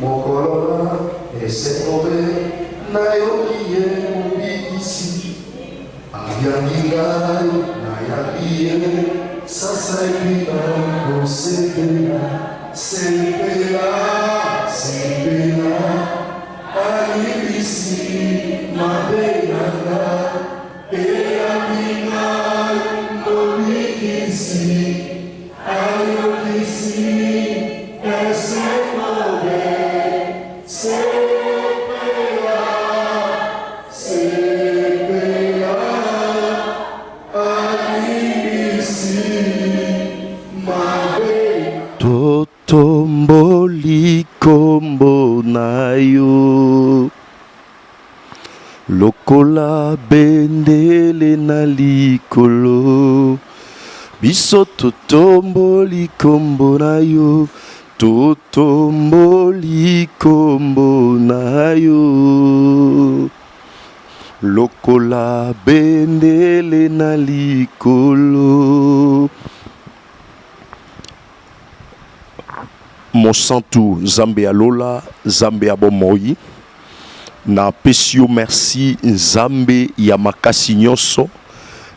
Mokolola, et c'est tombé, Nayokiye, Mobikisi. Ayangirai, Nayakiye, Sasapina, Kosepena, Sepela, Sepela, Alibisi, Mabenanga, Eamina, Mobikisi, Ayokisi, Esemobe, Sepela, Sepela, Alibisi, Mabenanga. Totomboli kombo na yo, lokola bendele na likolo. Biso totomboli kombo na yo, totomboli kombo na yo, lokola bendele na likolo. Monsanto Zambé Alola, Zambé Abomoi. Na pesio merci Zambé Yamakasi Nyonso.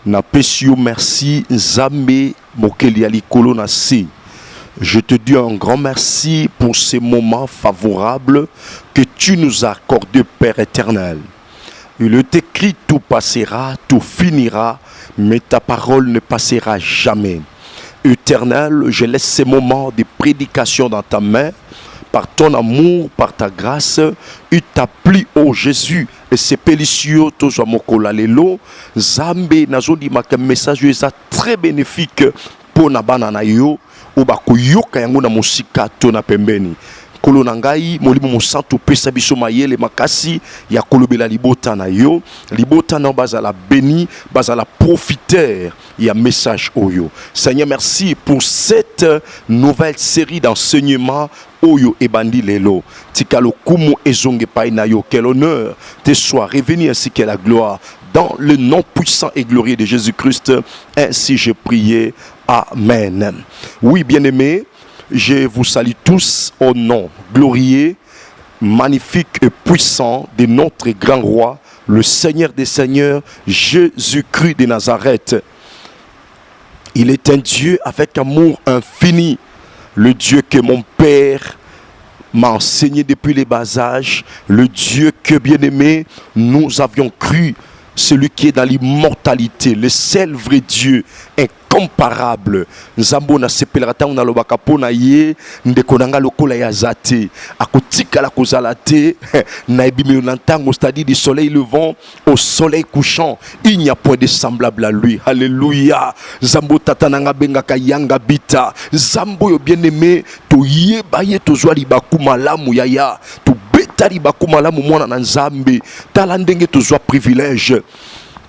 Na pesio merci Zambé Mokeli Alikolo Nase. Je te dis un grand merci pour ces moments favorables que tu nous as accordés, Père éternel. Il est écrit, tout passera, tout finira, mais ta parole ne passera jamais. Éternel, je laisse ces moments de prédication dans ta main. Par ton amour, par ta grâce, il t'a plu, oh Jésus. Et c'est pélicio, tozo mokola lelo. Zambé, nazodi maka message est très bénéfique pour nabana na yo. Obako yoka yango na musika to na pembeni. Kolo nangai molimo mosantu pesa biso mayele makasi ya kolobela libota na yo, libota na bazala béni, bazala profiteur ya message oyo. Seigneur, merci pour cette nouvelle série d'enseignements oyo ebandi lelo. Tikalo kumu ezonge pai na yo, quel honneur te soit revenu ainsi que la gloire dans le nom puissant et glorieux de Jésus-Christ. Ainsi j'ai prié. Amen. Oui, bien-aimés, je vous salue tous au nom glorieux, magnifique et puissant de notre grand roi, le Seigneur des Seigneurs, Jésus-Christ de Nazareth. Il est un Dieu avec amour infini, le Dieu que mon Père m'a enseigné depuis les bas âges, le Dieu que, bien-aimé, nous avions cru, celui qui est dans l'immortalité, le seul vrai Dieu, incomparable. Nzambo na sepelata na lobaka pona ye ndeko nanga lokola ya zate akotika la kozalate na ebimelo na ntango, c'est-à-dire du soleil levant au soleil couchant, il n'y a point de semblable à lui. Alléluia. Zambo tata nanga bengaka yanga bita. Zambo yo bien-aimé, to yeba ye to zwa libaku malamu yaya, to beta libaku malamu mwana na Nzambe, tala ndenge to zwa privilège.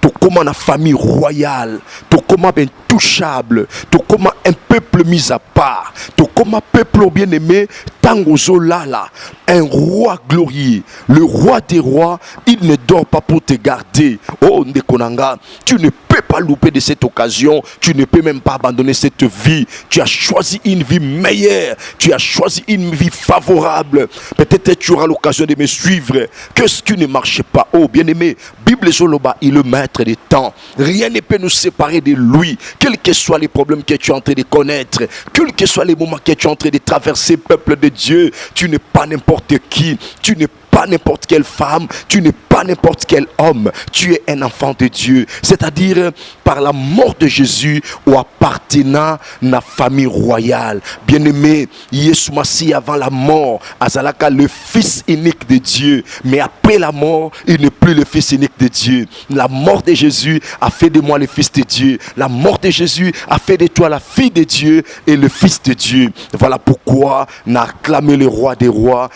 Tout comme une famille royale, tout comme intouchable, tout comme un peuple mis à part, tout comme un peuple bien-aimé, Tango Zolala, un roi glorieux, le roi des rois, il ne dort pas pour te garder. Oh Ndekonanga, tu ne peux pas louper de cette occasion, tu ne peux même pas abandonner cette vie. Tu as choisi une vie meilleure, tu as choisi une vie favorable. Peut-être tu auras l'occasion de me suivre. Qu'est-ce qui ne marche pas? Oh bien-aimé, Bible Zoloba, il est le maître des temps. Rien ne peut nous séparer de lui. Quels que soient les problèmes que tu es en train de connaître, quels que soient les moments que tu es en train de traverser, peuple de Dieu, tu n'es pas n'importe qui, tu n'es pas n'importe quelle femme, tu n'es pas n'importe quel homme, tu es un enfant de Dieu. C'est-à-dire par la mort de Jésus ou appartenant à la famille royale. Bien-aimé, Yeshua Massi avant la mort, Azalaka le fils unique de Dieu, mais après la mort, il n'est plus le fils unique de Dieu. La mort de Jésus a fait de moi le fils de Dieu. La mort de Jésus a fait de toi la fille de Dieu et le fils de Dieu. Voilà pourquoi on a acclamé le roi des rois,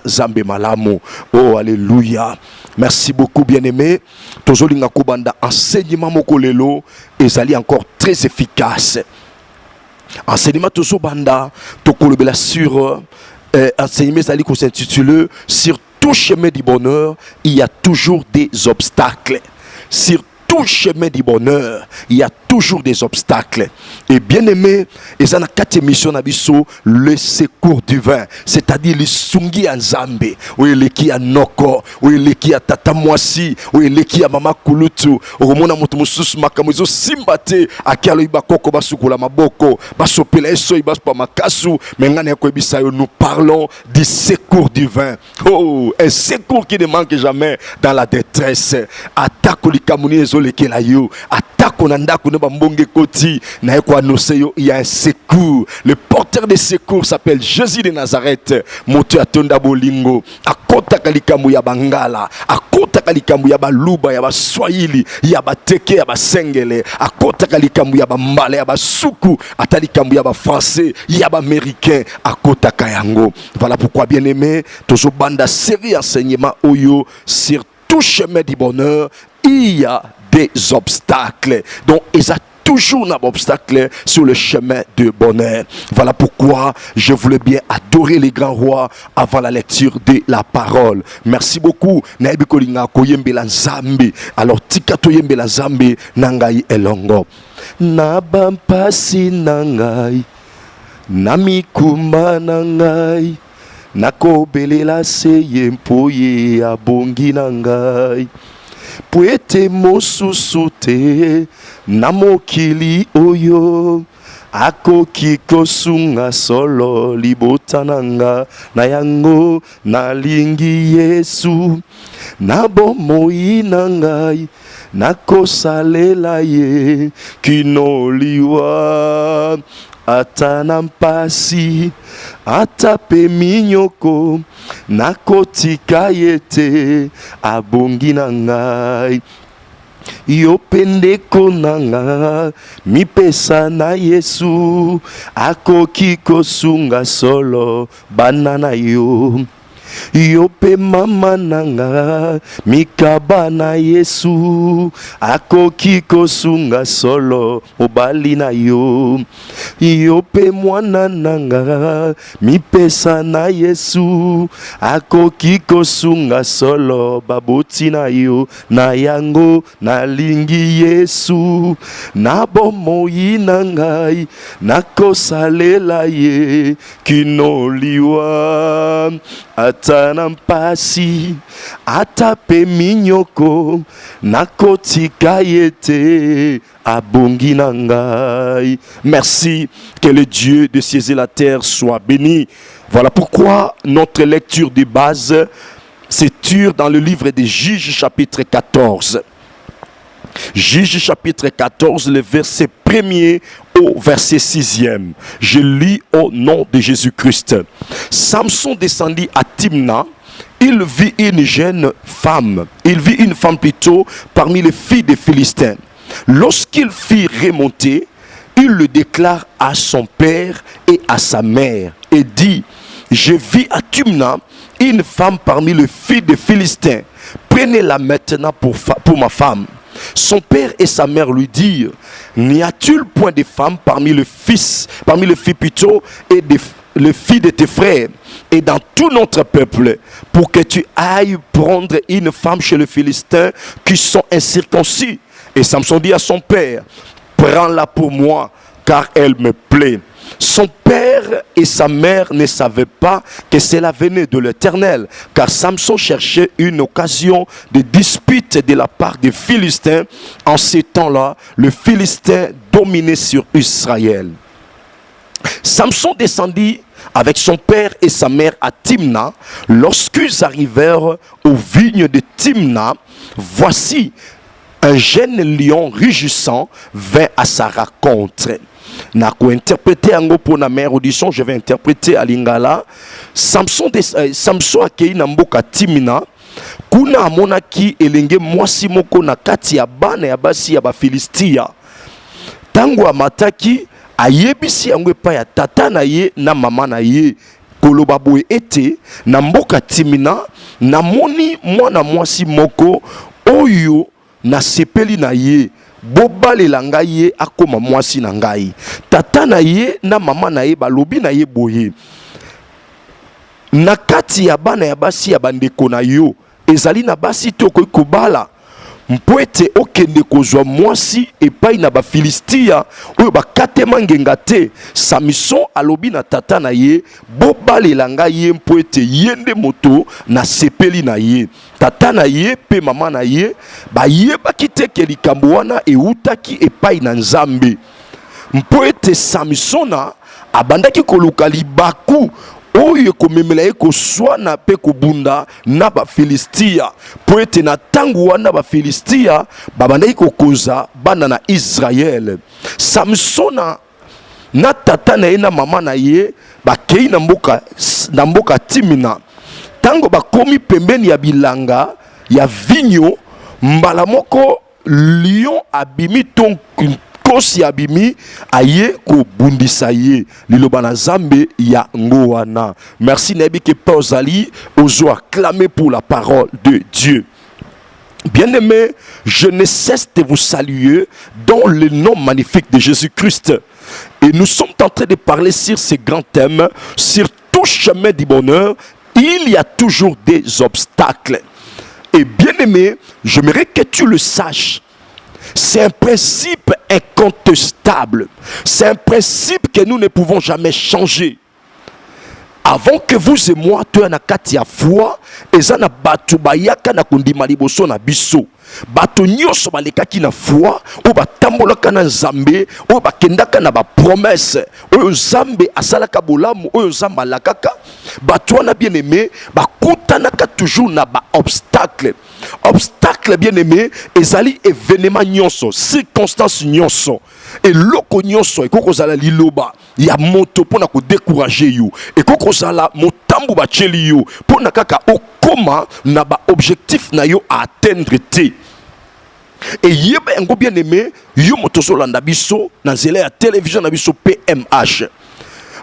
Zambé Malamu. Oh, alléluia. Merci beaucoup, bien-aimé. Tozolinga Kubanda, enseignement mokolelo, ezali encore très efficace. Enseignement Tozobanda, Tokolobela sur enseignement ezali ko s'intitule sur tout chemin du bonheur, il y a toujours des obstacles. Sur tout chemin du bonheur, il y a toujours des obstacles. Et bien aimé, ils ont 4 émissions nabiso, le secours divin, c'est-à-dire le sungi en Zambé, ou il qui a noko, ou il qui a tata mwasi, ou il qui a mama kulutu, ou mona motomusus makamuzo simbate, akialo ibakoko basukula maboko, basopela eso ibaspa makasu, mengane ko bisayo, nous parlons du secours divin. Oh, un secours qui ne manque jamais dans la détresse. Atako likamuni ezole kelayo, atako nandako ne bambonge koti, na eko anoseyo, il y a un secours. Le porteur de secours s'appelle Jésus de Nazareth. Moto atonda bolingo, akota kalikamu ya bangala, akota kalikamu ya baluba ya baswahili, ya bateke ya basengele, akota kalikamu ya bambale ya basuku, atalikamu ya français, ya américain, akota kayango. Voilà pourquoi bien aimé, toujours banda série enseignement oyo sur tout chemin du bonheur, il y a des obstacles. Donc il y a toujours un obstacle sur le chemin du bonheur. Voilà pourquoi je voulais bien adorer les grands rois avant la lecture de la parole. Merci beaucoup. Alors tika toyembe la zambi nangai elongo. Nabampasi nangai, namikumba nangai, nakobelela seye mpoye abongi nangai. Puete mosusu te na mokili oyo akoki kosunga solo libota nanga na yango nalingi Yesu na bomoi na ngai nakosalela ye kinoliwa ata na mpasi ata pe minyoko nakotika yete abongi na ngai yo pendeko nanga mipesa na Yesu akoki kosunga solo bana na yo. Yope mama nanga mikaba na Yesu akoki kosunga solo mobali na yo. Yope mwana nanga mipesa na Yesu akoki kosunga solo baboti na yo. Na yango nalingi Yesu na bomoi na ngai nakosalela ye kinoliwa ata na mpasi ata pe minyoko nakotika yete abongi na ngai. Merci, que le Dieu de cieux et la terre soit béni. Voilà pourquoi notre lecture de base se tire dans le livre des Juges chapitre 14. Juges chapitre 14, le verset 1er au verset 6e. Je lis au nom de Jésus-Christ. Samson descendit à Timna. Il vit une jeune femme. Il vit une femme plutôt parmi les filles des Philistins. Lorsqu'il fit remonter, il le déclare à son père et à sa mère et dit: je vis à Timna une femme parmi les filles des Philistins. Prenez-la maintenant pour ma femme. Son père et sa mère lui dirent: n'y a-t-il point de femmes parmi les filles plutôt et les filles de tes frères et dans tout notre peuple, pour que tu ailles prendre une femme chez les Philistins qui sont incirconcis? Et Samson dit à son père: prends-la pour moi, car elle me plaît. Son père et sa mère ne savaient pas que cela venait de l'Éternel, car Samson cherchait une occasion de dispute de la part des Philistins. En ces temps-là, le Philistin dominait sur Israël. Samson descendit avec son père et sa mère à Timna. Lorsqu'ils arrivèrent aux vignes de Timna, voici un jeune lion rugissant vint à sa rencontre. Na ko interpréter ango pour na mère audition, je vais interpréter à Lingala. Samson akei na mboka Timina, kuna amonaki elenge mwasi moko na kati ya bana ya basi ya Bafilistia. Tango amataki ayebisi yango epai ya tata na ye na mama na ye. Koloba boye ete na mboka Timina namoni mwana mwasi moko oyo na sepeli na ye. Bobalela ngai ye akoma mwasi na ngai. Tata na ye na mama na ye balobi na ye boye: na kati ya bana ya basi ya bandeko na yo ezali na basi to koki kobala mpo ete okende kozwa mwasi epai na bafilistia oyo bakatema ngenga te. Samison alobi na tata na ye bobalela ngai ye mpo ete ye nde moto na sepeli na ye. Tata na ye pe mama na ye bayebaki te ke likambo wana eutaki epai na Nzambe, mpo ete Samsona abandaki koluka libaku oyo komemela ye koswana pe kobunda na bafilistia, mpo ete na ntango wana bafilistia babandaki kokoza bana na Israel. Samsona na tata na ye na mama na ye bakei na mboka Timina. Tango bakomi pembeni ya bilanga ya vinyo, mbala moko lion abimi ton kosi abimi aye ko bundisa ye. Liloba na Nzambe ya ngowana. Merci nayebi ke pa ozali ozo acclamer pour la parole de Dieu. Bien-aimés, je ne cesse de vous saluer dans le nom magnifique de Jésus-Christ. Et nous sommes en train de parler sur ces grands thèmes, sur tout chemin du bonheur. Il y a toujours des obstacles. Et bien aimé, j'aimerais que tu le saches. C'est un principe incontestable. C'est un principe que nous ne pouvons jamais changer. Avant que vous et moi, tu en kati ya foi, ezana batu bayaka na kundima liboso na biso. Bato nyonso balekaki na foi, o batambolaka na Nzambe, o bakendaka na ba promesse, o Nzambe asalaka bolamu, o Nzambe alakaka. Bato wana bien aimé, bakutanaka toujours na ba obstacle. Obstacle bien aimé, ezali événement nyonso, circonstance nyonso. Et loko nyonso, ekoko zala liloba, ya moto pona ko décourager you. Ekoko zala motambu ba cheli you, pona kaka okoma na ba objectif na yo à atteindre te. Et yeba yango bien aimé, yo moto zolanda biso na nzela ya télévision na biso PMH.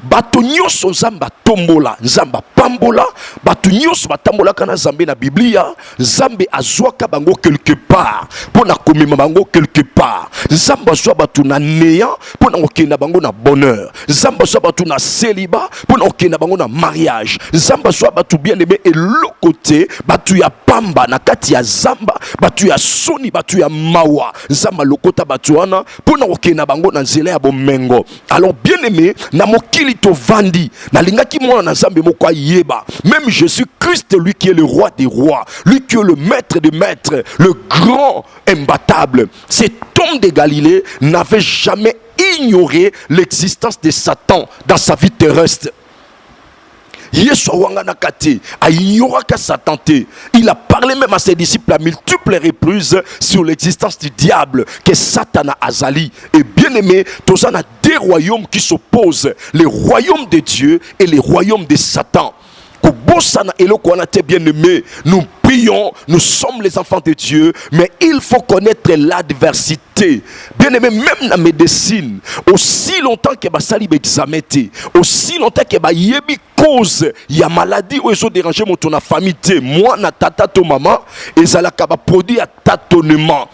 Bato nyonso Nzamba tombola, Nzamba pambola, bato nyonso batambola kana Nzambe na Biblia, Nzambe azwaka bango quelque part, pona komema bango quelque part. Nzamba azwa bato na néant, pona okenda bango na bonheur. Nzamba azwa bato na célibat, pona okenda bango na mariage. Nzamba azwa bato bien aimé et le côté, bato ya pamba na kati ya Zamba, bato ya soni, bato ya mawa. Nzamba lokota bato wana, pona okenda bango na nzela ya bomengo. Alors bien aimé, na mokili to vandi na lingaki mwana na Nzambe moko yeba, même Jésus-Christ, lui qui est le roi des rois, lui qui est le maître des maîtres, le grand imbattable, cet homme de Galilée n'avait jamais ignoré l'existence de Satan dans sa vie terrestre. Yesu wangana kate a ignoré que Satan te. Il a parlé même à ses disciples à multiples reprises sur l'existence du diable, que Satan a azali. Et bien aimé, tous en a deux royaumes qui s'opposent, le royaume de Dieu et le royaume de Satan. Bien aimé, nous prions, nous sommes les enfants de Dieu, mais il faut connaître l'adversité. Bien aimé, même la médecine, aussi longtemps que basali examen, aussi longtemps que ba yebi cause ya maladie ou ils ont dérangé mon ton famille, moi na tata to maman, et zalaka ba produit à tâtonnement.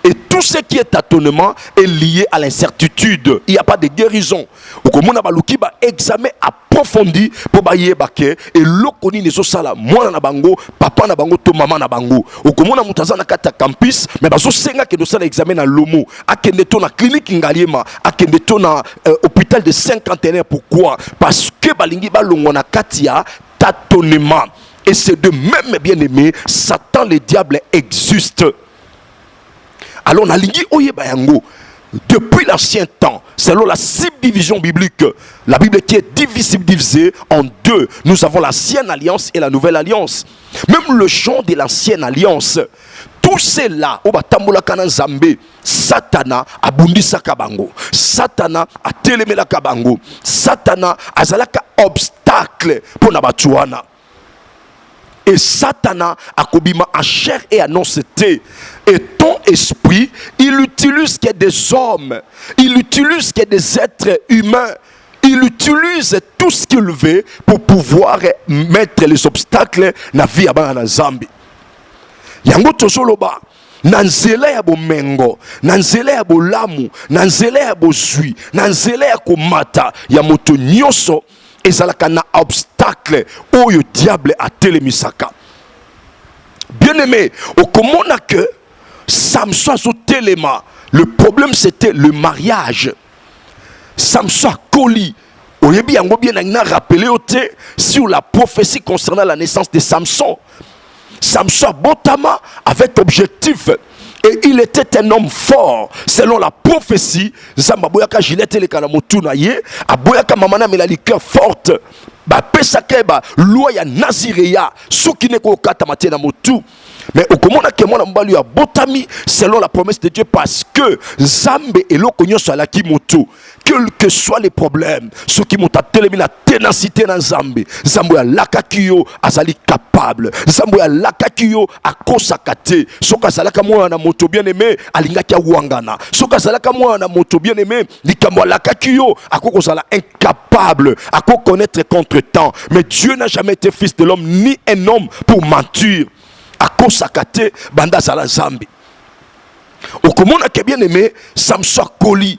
Et tout ce qui est tâtonnement est lié à l'incertitude. Il n'y a pas de guérison. Ou comme on a baluki ba examen approfondi pour ba yebake et lokoni nezo sala mwana na bango, papa na bango to maman na bango. Ou comme on a mutaza na kata campus, mais bazo senga ke do sala examen na lomo, akende to na clinique ngaliema, akende to na hôpital de 51. Pourquoi? Parce que balingi ba longo na katia tâtonnement. Et c'est de même bien aimé, Satan le diable existe. Alors, depuis l'ancien temps, selon la subdivision biblique, la Bible qui est divisée en deux, nous avons l'ancienne alliance et la nouvelle alliance. Même le genre de l'ancienne alliance, tout cela, Satana a bundisa kabango, Satana a telemela kabango, Satana a zalaka obstacle pour nabatuana. Et Satana a kobima en chair et en osseté. Et ton esprit, il utilise que des hommes, il utilise que des êtres humains, il utilise tout ce qu'il veut pour pouvoir mettre les obstacles na vie à na Nzambe. Yango tozoloba na nzela ya bomengo, na nzela ya bolamu, na nzela ya bozwi, na nzela ya komata ya moto nyonso. Ezalaka na obstacle oyo diable a telemisaka. Bien aimé, au komona que Samson a téléma. Le problème c'était le mariage. Samson a coli. Oyebi yango bien na rappelé sur la prophétie concernant la naissance de Samson. Samson a botama avec objectif. Et il était un homme fort. Selon la prophétie, Zamba boyaka gilete le kanamotu na ye, aboyaka mamana mais la liqueur forte. Ba pesaka ba loi ya Naziréa, soki ne ko kata matie na motu. Mais au komona ke mona mbalu ya botami selon la promesse de Dieu parce que Zambe et lokonyo so la ki motu. Quels que soient les problèmes, ceux qui m'ont télémi la ténacité dans Zambé, Zambo ya lakakiyo azali capable, Zambo ya lakakiyo akosakate, soka zalaka mwa na moto bien aimé alingaki wangana, soka zalaka mwa na moto bien aimé likamwa lakakiyo akoko zala incapable à connaître contre-temps. Mais Dieu n'a jamais été fils de l'homme ni un homme pour mentir. Akosakate banda zala Zambé. Au komona ke bien aimé Samson Koli.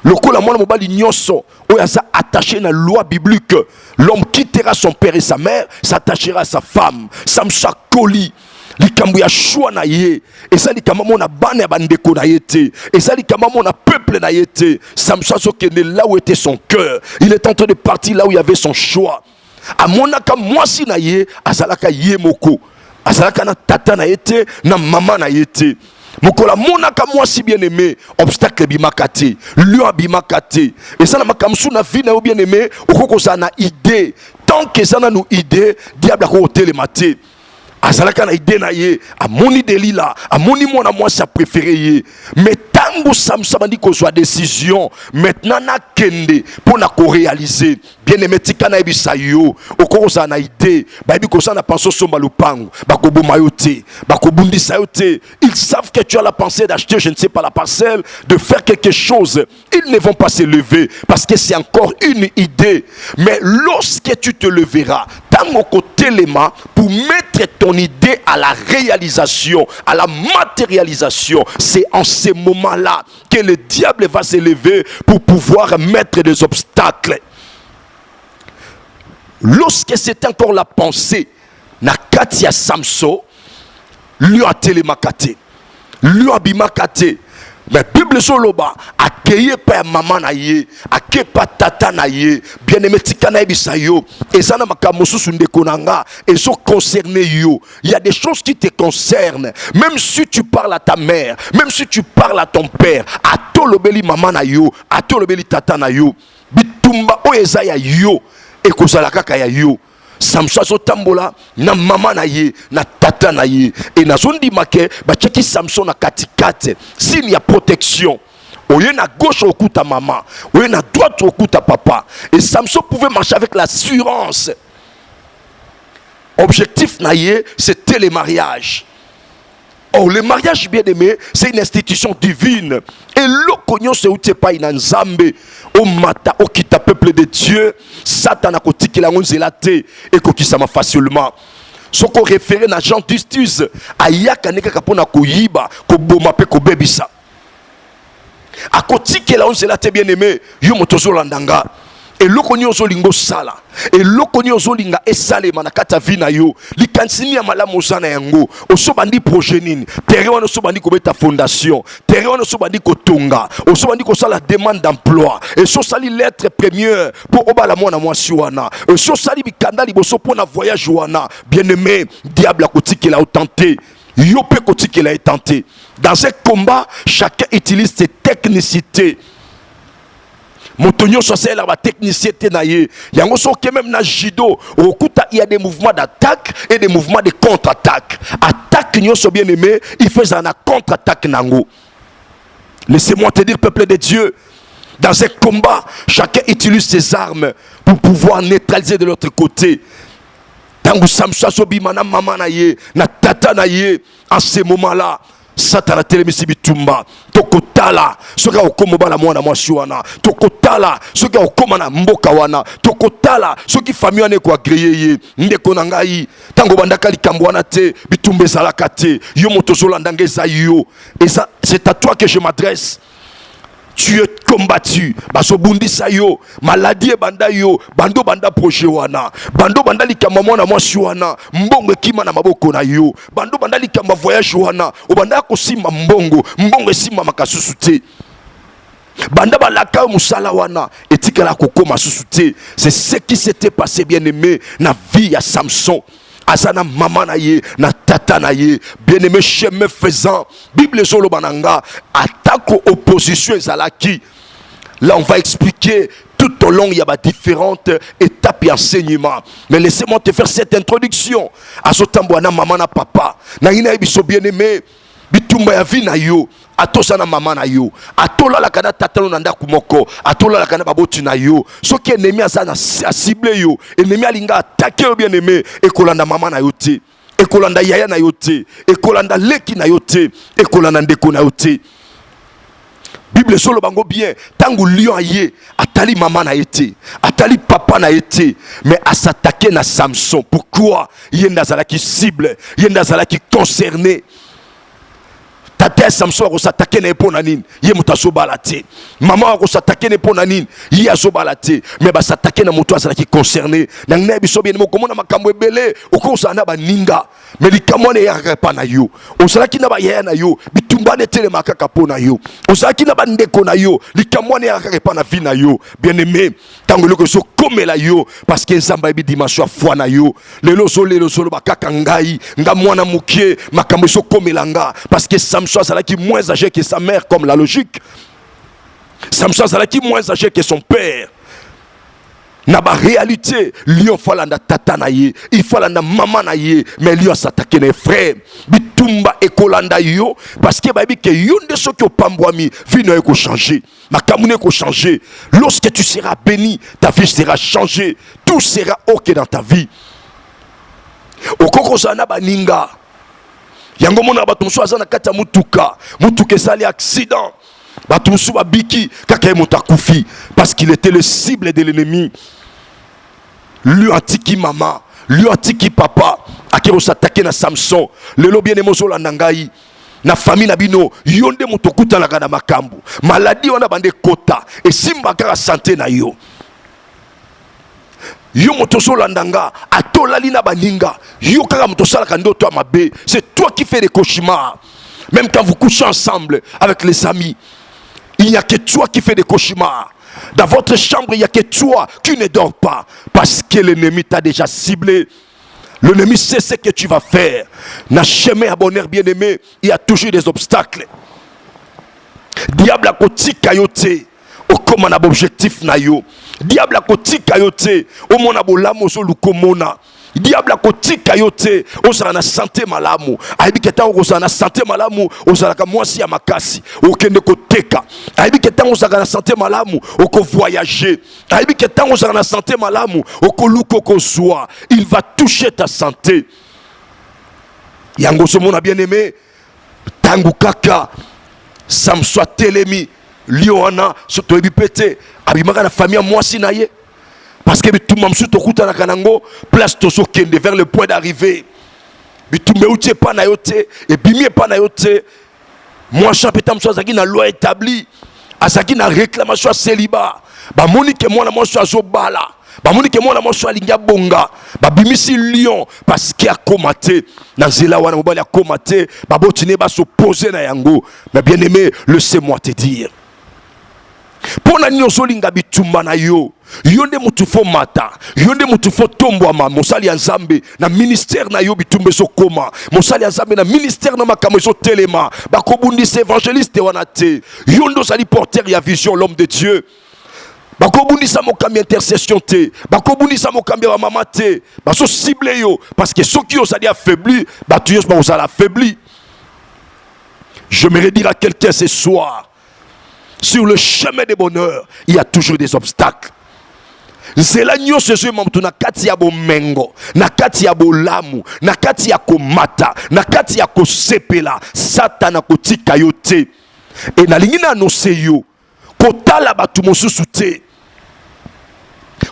Lokola mwana mobali nyonso oyo aza attaché na loi biblique, l'homme quittera son père et sa mère, s'attachera à sa femme. Samson Koli likambo ya choix na ye, eza likambo mona bana ya bandeko na ye te, eza likambo mona peuple na ye te. Samson sokende là où était son cœur, il est en train de partir là où il y avait son choix. Amonaka mwasi na ye azalaka ye moko, azalaka na tata na ye te, na mama na ye te. Mokola monaka mwasi bien aimé, obstacle bimakate, lion bimakate. Et ça na makamsu na vie na bien aimé, okoko ça na idée. Tant que ça na nous idée, diable a ko télématé. Azalaka na idée na ye, amoni delila, amoni mona mwasi a préféré ye. Mais tango Samson bandi ko soit décision, maintenant na kende pour na ko réaliser. Bien aimé tika na ebisa yo, okoko ça na idée, ba bi ko ça na penso somba lupango, ba ko boma yo te, ba ko bundisa yo te. Ils savent que tu as la pensée d'acheter, je ne sais pas la parcelle, de faire quelque chose. Ils ne vont pas se lever parce que c'est encore une idée. Mais lorsque tu te leveras, tango côté les mains pour mettre ton idée à la réalisation, à la matérialisation, c'est en ces moments-là que le diable va se lever pour pouvoir mettre des obstacles. Lorsque c'est encore la pensée, na katia Samson, lui a télémakate, lui a bimakate. Mais Bible soloba accueilli par maman na ye, accueilli par tata na ye, bien aimé tikana ebisa yo, et ça na makamosu sunde konanga, et so concerné yo. Il y a des choses qui te concernent, même si tu parles à ta mère, même si tu parles à ton père, à tolobeli maman na yo, à tolobeli tata na yo, bitumba oyeza ya yo, et kozala kaka ya yo. Samson sotambola na mama na ye na tata na ye et na zondi make ba cheki Samson na katikate signe ya protection. Oye na gauche okuta maman, oye na droite okuta papa, et Samson pouvait marcher avec l'assurance. Objectif na ye c'était le mariage. Oh, le mariage bien aimé, c'est une institution divine. Et l'okonyo se outé pas inanzambe. Au mata, au kita peuple de Dieu, Satan a koti ki la ngonzelate et kokisama facilement. Soko référé na Jean Justus, ayaka neka kapona koyiba, ko boma pe ko bebisa. A koti ki la ngonzelate bien aimé, yo motozo landanga. Et lokoni ozolingo sala, et lokoni ozolinga esale manakata vina yo, li kansini ya malamu zana yango, osobandi projet nini, tere wana osobandi ko beta fondation, tere wana osobandi ko tonga, osobandi ko sala demande d'emploi, et so sali lettre première pour obala mwana mwasi wana, et so sali bikanda liboso pour na voyage wana, bien aimé, diable a kotiki la tenté. Yo pe kotiki la tenté. Dans un combat, chacun utilise ses technicités. Montonio soit la technicité na ye. Yango so que même na judo, il y a des mouvements d'attaque et des mouvements de contre-attaque. Attaque nyo so bien aimé, il fait un contre-attaque nango. Laissez-moi te dire, peuple de Dieu, dans un combat, chacun utilise ses armes pour pouvoir neutraliser de l'autre côté. Tango Samson so bimana mama na ye, na tata na ye, en ces moments-là, Satan a télémisi bitumba tokotala soka okomo bala mwana mwasi wana tokotala soka okoma na mboka wana tokotala soki famille wana ko agréé ndeko na ngai tango bandaka likambo wana te bitumba ezalaka te yo moto zolanda ngeza yo et ça c'est à toi que je m'adresse. tu es combattu. Bazobundisa yo, maladie banda yo, bando banda projet wana. Bando banda likama mwana mwasi wana, mbongo ekima na maboko na yo. Bando banda likama voyage wana, obanda kosimba mbongo esimba makasusu te. Banda balaka musala wana, etikala kokoma susu te. C'est ce qui s'était passé, bien aimé, na vie à Samson. Azana maman na ye, na tata na ye, bien aimé chemin faisant. Bible solo bananga, attaque opposition ezalaki. Là on va expliquer tout au long, il y a différentes étapes et enseignements. Mais laissez-moi te faire cette introduction. Azotambwana maman na papa, na ina ebiso bien aimé, bitumba ya vie na yo. Atosana mama na yo, atola la kana tatalo nanda kumoko, atola la kana baboti na yo. Ce qui est ennemi azana a ciblé yo, ennemi alinga attaquer yo bien aimé, ekolanda mama na yo te, ekolanda yaya na yo te, ekolanda leki na yo te, ekolanda ndeko na yo te. Bible solo bango bien, tangu lion aye, atali mama na été, atali papa na été, mais à s'attaquer na Samson. Pourquoi? Yenda zalaki cible, yenda zalaki concerné. Tata Samson a s'attaquer na epona nini, ye mutaso balate. Maman a s'attaquer na epona nini, ye azo balate. Mais ba s'attaquer na moto azala ki concerné. Na ngna biso bien mo komona makambo ebele, okosa na ba ninga. Mais likamone ya pa na yo. Osala ki na ba yaya na yo, bitumbane tele makaka po na yo. Osala ki na ba ndeko na yo, likamone ya pa na vie na yo. Bien aimé, tango loko so komela yo parce que nzamba bi dimanche foi na yo. Lelo solo bakaka ngai, nga mwana mukie makambo so komelanga parce que Samson Salaki moins âgé que sa mère, comme la logique. Samson Salaki moins âgé que son père. Naba réalité, lion falanda tata na ye, il falanda maman na ye, mais lion s'attaquer les frères. Bitumba ekolanda yo, parce que baby que yon de ceux qui ont pambouami, vie ne ko changer. Ma kamune ko changer. Lorsque tu seras béni, ta vie sera changée. Tout sera ok dans ta vie. Okoko sana baninga. Yango mona batumsu azana kata mutuka esali accident batumsu babiki kaka mutakufi parce qu'il était le cible de l'ennemi. Lui antiki maman, lui antiki papa akero s'attaquer na Samson. Lelo bien emozo la nangai na famille na bino yonde mutokuta la kana makambu maladie wana bande kota et simba kaka santé na yo. Yo motoso landanga atolali na baninga yo kaka motosala kandoto amabe. C'est toi qui fais des cauchemars. Même quand vous couchez ensemble avec les amis, il n'y a que toi qui fais des cauchemars. Dans votre chambre, il n'y a que toi qui ne dors pas parce que l'ennemi t'a déjà ciblé. L'ennemi sait ce que tu vas faire. Na chemin à bonheur bien aimé, il y a toujours des obstacles. Diable a koti kayote au comme un objectif na yo. Diable a koti kayote au mona bolamo so lukomona. Diable a koti kayote osala na santé malamu. Aibi keta osala na santé malamu osala ka mwasi ya makasi okende koteka. Aibi keta osala na santé malamu oko voyager. Aibi keta osala na santé malamu oko luko kozwa. Il va toucher ta santé. Yango so mona bien aimé tangu kaka Samson telemi liona soto ebipete abimaka na famille mwasi na ye. Parce que tout le monde est na kanango place to sokende vers le point d'arrivée. Bitumbe utie pa na yote et bimie pa na yote. Moi chapeta mso azaki na loi établie, azaki na réclamation à célibat. Ba monique moi na moi so azobala. Ba monique moi na moi so alinga bonga. Ba bimisi lion parce qu'il a comaté. Na zela wana mobali a comaté, ba botine ba s'opposer na yango. Mais bien aimé, laissez-moi te dire. Pona nyonso linga bitumba na yo yonde mutu fo mata yonde mutu fo tombwama mosali ya nzambe na ministère na yo bitumbe so koma mosali ya nzambe na ministère na makambo so telema bakobundisa évangéliste wana te yondo sali porteur ya vision l'homme de Dieu bakobundisa mokambi intercession te bakobundisa mokambi wa mama te baso cible yo parce que ceux qui osali affaibli batu yo ba osala affaibli. J'aimerais dire à quelqu'un ce soir, sur le chemin des bonheur, il y a toujours des obstacles. Zela nyonso ezo mamtu na kati ya bomengo, na kati ya bolamu, na kati ya komata, na kati ya kosepela, Satan akotika yo te. Et na lingi na annonce yo, kotala batu mosusu te.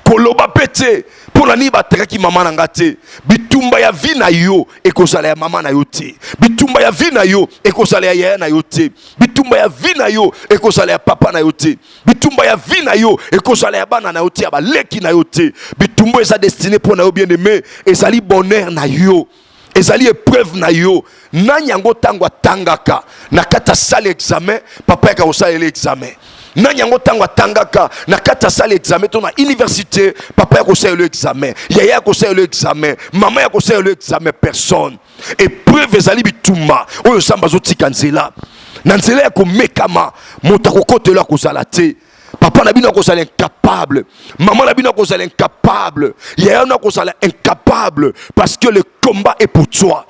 Koloba pete, Pour la niba teraki maman nangate. Bitumba ya vie na yo ekozala ya maman na yo te. Bitumba ya vie na yo ekozala ya yaya na yo te. Bitumba ya vie na yo ekozala ya papa na yo te. Bitumba ya vie na yo ekozala ya bana na yo te, ya baleki na yo te. Bitumba eza destiné pour na yo bien-aimé, ezali bonheur na yo. Ezali épreuve na yo. Nani yango tango tangaka na kata sale examen, papa yaka osala l'examen. Nani yango tango tangaka na kata sale examen to na université, papa yaka osala l'examen. Yaya yaka osala l'examen, maman yaka osala l'examen, personne. Épreuve ezali bitumba oyo samba zotika nzela. Na nzela ya komekama moto akokotela kozala te. Papa na bino akozala incapable, maman na bino akozala incapable, yaya na akozala incapable parce que le combat est pour toi.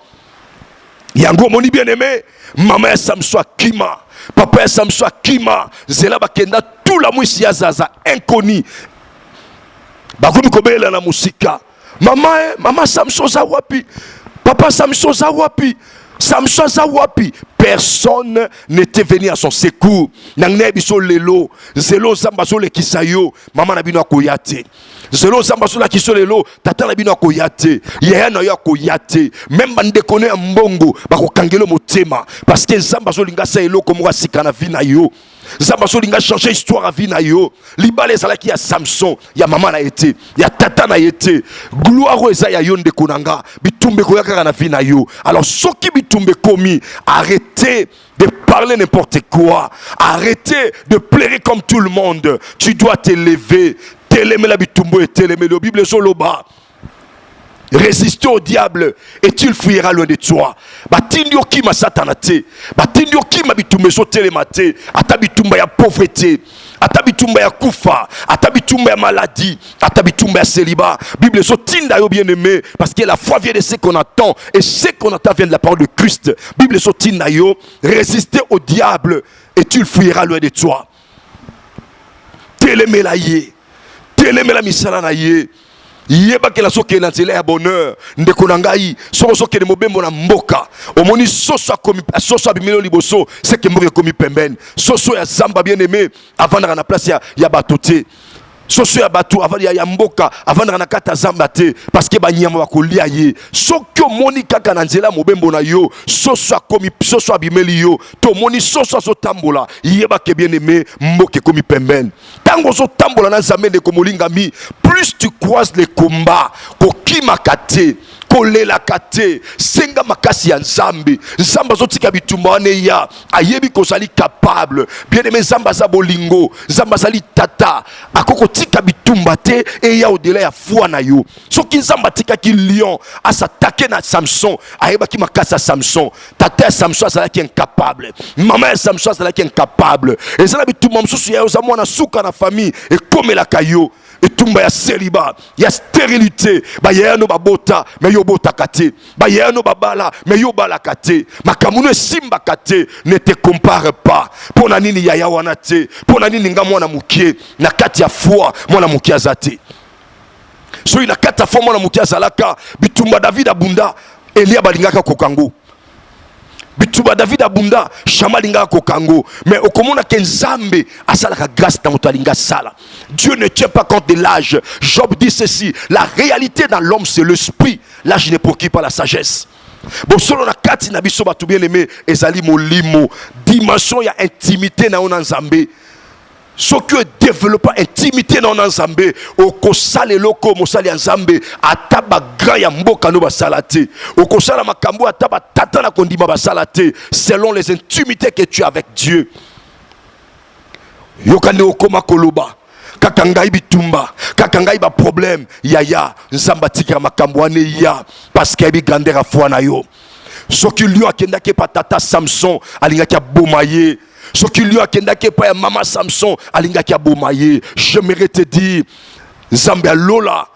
Yango moni bien-aimé, maman ya Samson akima, papa ya Samson akima, zela bakenda tout la mwisi ya zaza inconnu. Bakomi kobela na musika. Mama Samson za wapi? Papa Samson za wapi? Samson za wapi? Personne n'était venu à son secours. Nangne biso lelo, zelo zambazo le kisayo, maman na bino akoyate. Zelo zambazo la kiso lelo, tata na bino akoyate. Yaya na yo akoyate. Même bande kone mbongo, bako kangelo motema parce que zambazo linga sa elo komo sika na vie na yo. Zambazo linga changer histoire à vie na yo. Libale zala ki ya Samson, ya maman na été, ya tata na été. Gloire eza ya yonde konanga, bitumbe koyaka na vie na yo. Alors soki bitumbe komi, arrêtez de parler n'importe quoi. Arrêtez de pleurer comme tout le monde. Tu dois t'élever. T'élever la bitumbo et t'élever la Bible soloba. Résister au diable et tu le fuiras loin de toi. Batindio ki ma satanate. Batindio ki ma bitumbe so telemate. Ata bitumba ya pauvreté. Ata bitumba ya kufa. Ata bitumba ya maladie. Ata bitumba ya célibat. Bible so tinda yo bien-aimé. Parce que la foi vient de ce qu'on attend. Et ce qu'on attend vient de la parole de Christ. Bible so tinda yo. Résister au diable et tu le fuiras loin de toi. Télémé la yé. Télémé la misala na yé. Yeba ke la soke na nzela ya bonheur ndeko na ngai soke de mobembo na mboka omoni soso abimelo liboso c'est que mboka komi pembeni soso ya zamba bien aimé avant na place ya batote soso ya batu avant ya mboka avant na kata zamba te parce que banyama bakolia ye soki omoni kaka na nzela mobembo na yo soso abimeli yo to moni soso azotambola yeba ke bien aimé mboka komi pembeni tango ozotambola na nzambe ndeko molingami plus tu croises les combats kokima kate kolela kate senga makasi ya nzambe nzamba zotika bitumba wane ya ayebi kozali capable bien aimé nzamba za bolingo nzamba zali tata akoko tika bitumba te e ya au-delà ya foi na yo soki nzamba tika ki lion asatake na Samson ayeba ki makasi ya Samson tata ya Samson azalaki incapable maman ya Samson azalaki incapable ezala bitumba mosusu ya yo za mwana suka na famille e komelaka yo etumba ya célibat ya stérilité ba yano babota mais yo bota kate ba yano babala mais yo bala kate makamuno simba kate ne te compare pas pona nini ya wana te pona nini nga mwana mukie na kati ya foi mwana mukie azate so ina kati ya foi mwana mukie azalaka bitumba David abunda Elia balingaka kokango bituba David abunda Shama linga kokango mais okomona ke nzambe asalaka grâce dans motalinga sala. Dieu ne tient pas compte de l'âge. Job dit ceci, la réalité dans l'homme c'est l'esprit, l'âge n'est pour qui par la sagesse. Bon solo na kati na biso batu bien aimé ezali molimo dimension ya intimité na ona nzambe. Ce que développe intimité dans Nzambe, au kosale loko mosali Nzambe, ataba grand ya mboka no basalate, au kosala makambo ataba tata na kondima basalate, selon les intimités que tu as avec Dieu. Yokane okoma koloba, kakangai bitumba, kakangai ba problème, yaya, Nzamba tika makambo ane ya, parce qu'il y a grandeur à foi na yo. Ce qui lui a kendake patata Samson, alingaki abomaye. Ce qui lui a kendake pa maman Samson alingaki abomaye. J'aimerais te dire Nzambe alola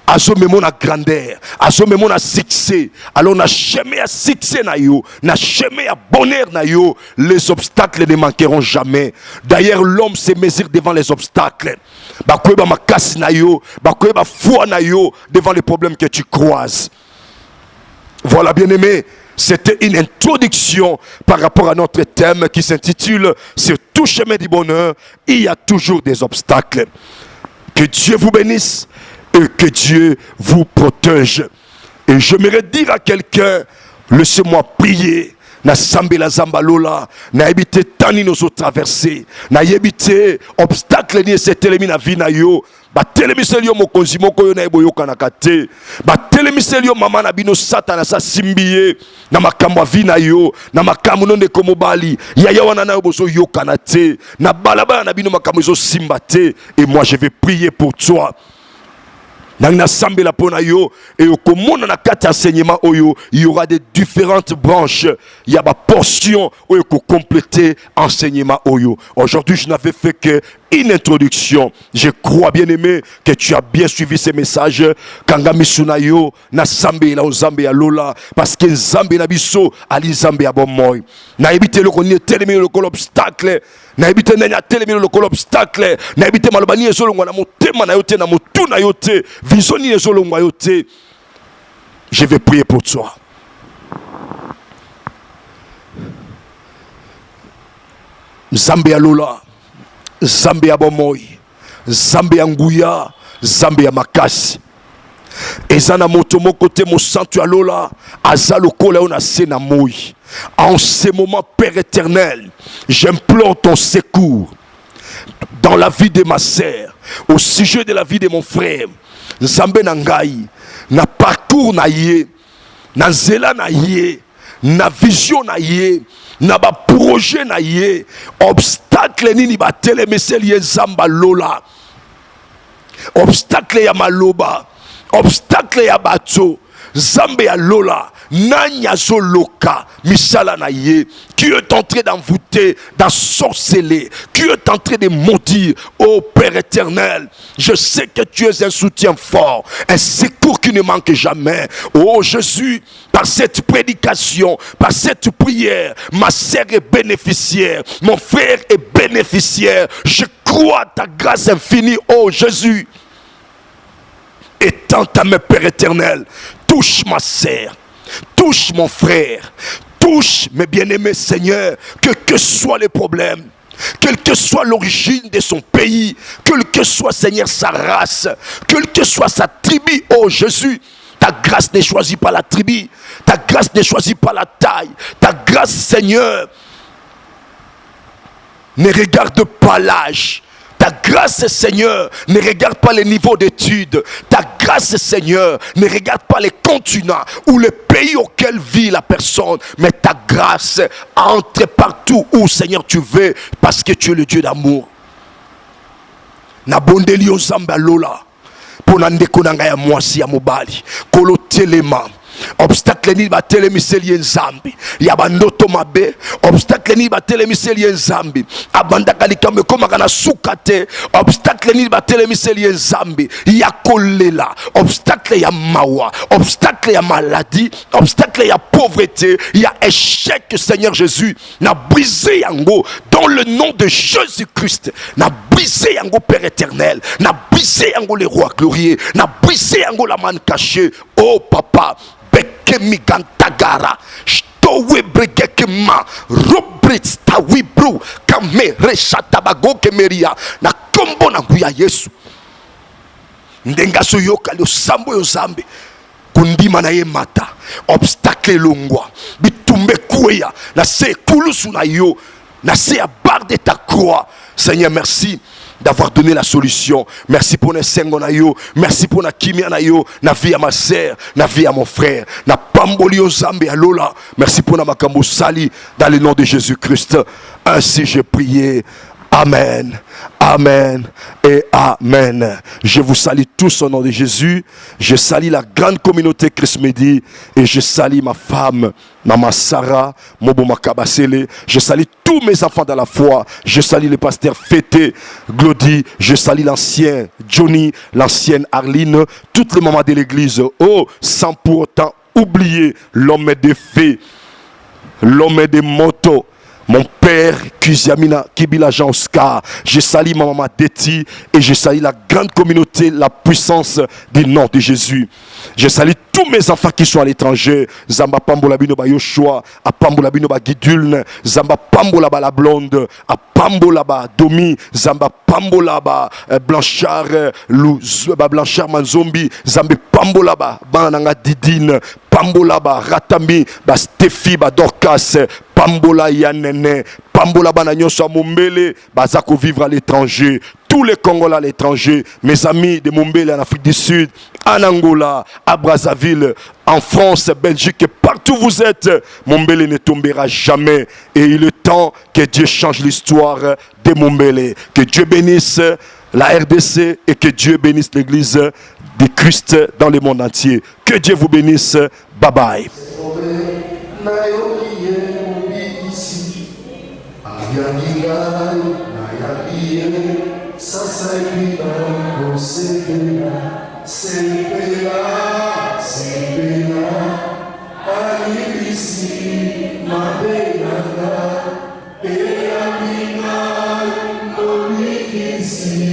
azome mona grandeur, azome mona succès. Alors na chemin à succès na yo, na chemin à bonheur na yo, les obstacles ne manqueront jamais. D'ailleurs l'homme se mesure devant les obstacles. Bakoeba makasi na yo, bakoeba foi na yo devant les problèmes que tu croises. Voilà bien-aimé. C'était une introduction par rapport à notre thème qui s'intitule « Sur tout chemin du bonheur, il y a toujours des obstacles ». Que Dieu vous bénisse et et que Dieu vous protège. Et j'aimerais dire à quelqu'un, laissez-moi prier. Na sambe la zamba lola, na ebite tani nos traversé, na ebite obstacle ni se telemi na vie na yo, ba telemi se yo mokonzi moko yo na eboyo kanaka te, ba telemi se yo mama na bino satana sa simbiye, na makambo vie na yo, na makambo no ndeko mobali, yaya wana na yo boso yo kanate, na balaba na bino makambo zo simba te, et moi je vais prier pour toi. Dans sambe la pona yo et au commun na kati enseignement oyo il y aura des différentes branches, il y a ma portion oyo pour compléter enseignement oyo. Aujourd'hui je n'avais fait que une introduction. Je crois bien aimé que tu as bien suivi ces messages. Kanga misuna yo na sambe la ozambe ya lola parce que zambe na biso ali zambe ya bomoy. Na ebite le koni telemi le kol obstacle. Na ebite na telemi le kol obstacle. Na ebite malobani ezolongwa na motema na yote na motu na yote. Visoni ezolongwa yote. Je vais prier pour toi. Zambe ya lola. Zambe ya bomoy, zambe ya nguya, zambe ya makasi. Ezana moto moko te mo santu alola, azalo kola on a sena moi. En ces moments, Père éternel, j'implore ton secours dans la vie de ma sœur, au sujet de la vie de mon frère. Zambe na ngai, na parcours na ye, na zela na ye, na vision na ye, na ba projet na ye, obstacle nini ba telemesel ye zamba lola, obstacle ya maloba, obstacle ya bato, zambe ya lola, nanya zoloka, misala na ye, qui est en train d'envoûter, d'ensorceler, qui est en train de maudire, ô Père éternel, je sais que tu es un soutien fort, un secours qui ne manque jamais. Oh Jésus, par cette prédication, par cette prière, ma sœur est bénéficiaire, mon frère est bénéficiaire, je crois à ta grâce infinie, oh Jésus. Étends ta main, Père éternel, touche ma sœur, touche mon frère, touche mes bien-aimés Seigneur, quels que soient les problèmes, quelle que soit l'origine de son pays, quelle que soit Seigneur sa race, quelle que soit sa tribu, oh Jésus, ta grâce ne choisit pas la tribu, ta grâce ne choisit pas la taille, ta grâce Seigneur ne regarde pas l'âge. Ta grâce, Seigneur, ne regarde pas les niveaux d'études. Ta grâce, Seigneur, ne regarde pas les continents ou les pays auxquels vit la personne. Mais ta grâce entre partout où, Seigneur, tu veux, parce que tu es le Dieu d'amour. Na bondeli ozamba lola. Pona ndeko nanga ya mwasi ya mobali. Kolo telema. Obstacle ni ba telemiseli nzambi ya bandoto mabe, obstacle ni ba telemiseli nzambi abanda kalikambe koma kana sukate, obstacle ni ba telemiseli nzambi ya kolela, obstacle ya mawa, obstacle ya maladie, obstacle ya pauvreté, ya échec. Seigneur Jésus, na brisé yango dans le nom de Jésus-Christ, na brisé yango Père éternel, na brisé yango le roi glorieux, na brisé yango la manne cachée. Oh papa, Bekemi gantagara, stowe bregekema, robrits ta wibru, kamere shatabago kemeria, na kombo na nguya Yesu. Ndenga soyoka le sambo yo zambe, kundima na ye mata, obstacle longwa, bitumbe kuya, na se kulusu na yo, na se barre de ta croix. Seigneur, merci d'avoir donné la solution. Merci pour le sengo na yo, merci pour la kimia na yo, na vie à ma sœur, na vie à mon frère, na pamboli o zambe alola. Merci pour la makambo sali dans le nom de Jésus-Christ. Ainsi j'ai prié. Amen, amen et amen. Je vous salue tous au nom de Jésus. Je salue la grande communauté Christ Midi et je salue ma femme, Maman Sarah, Mobo Makabasele. Je salue tous mes enfants dans la foi. Je salue le pasteur Fété, Glody. Je salue l'ancien Johnny, l'ancienne Arline, toutes les mamans de l'église. Oh, sans pour autant oublier l'homme des faits, l'homme des motos, mon père. Père Kuziamina Kibila Jean Oscar. Je salue ma maman Deti et je salue la grande communauté, la puissance du nom de Jésus. Je salue tous mes enfants qui sont à l'étranger. Zamba Pambola Bino ba Yoshua, a Pambola Bino ba Guidulne, Zamba Pambola ba la blonde, a Pambola ba Domi, Zamba Pambola ba Blanchard, Blanchard Manzombi, Zambe Pambola ba Bananga Didine, Pambola ba Ratami, ba Stéphie ba Dorcas, Pambola Yanene, Pambola Banagnoso Mombele, Bazako vivre à l'étranger. Tous les Congolais à l'étranger, mes amis de Mombele en Afrique du Sud, en Angola, à Brazzaville, en France, Belgique, et partout où vous êtes, Mombele ne tombera jamais. Et il est temps que Dieu change l'histoire de Mombele. Que Dieu bénisse la RDC et que Dieu bénisse l'église de Christ dans le monde entier. Que Dieu vous bénisse. Bye bye. Sasa ipina kosepela, sepela, sepela, alibisi mabenanga, eya mina, molikisi.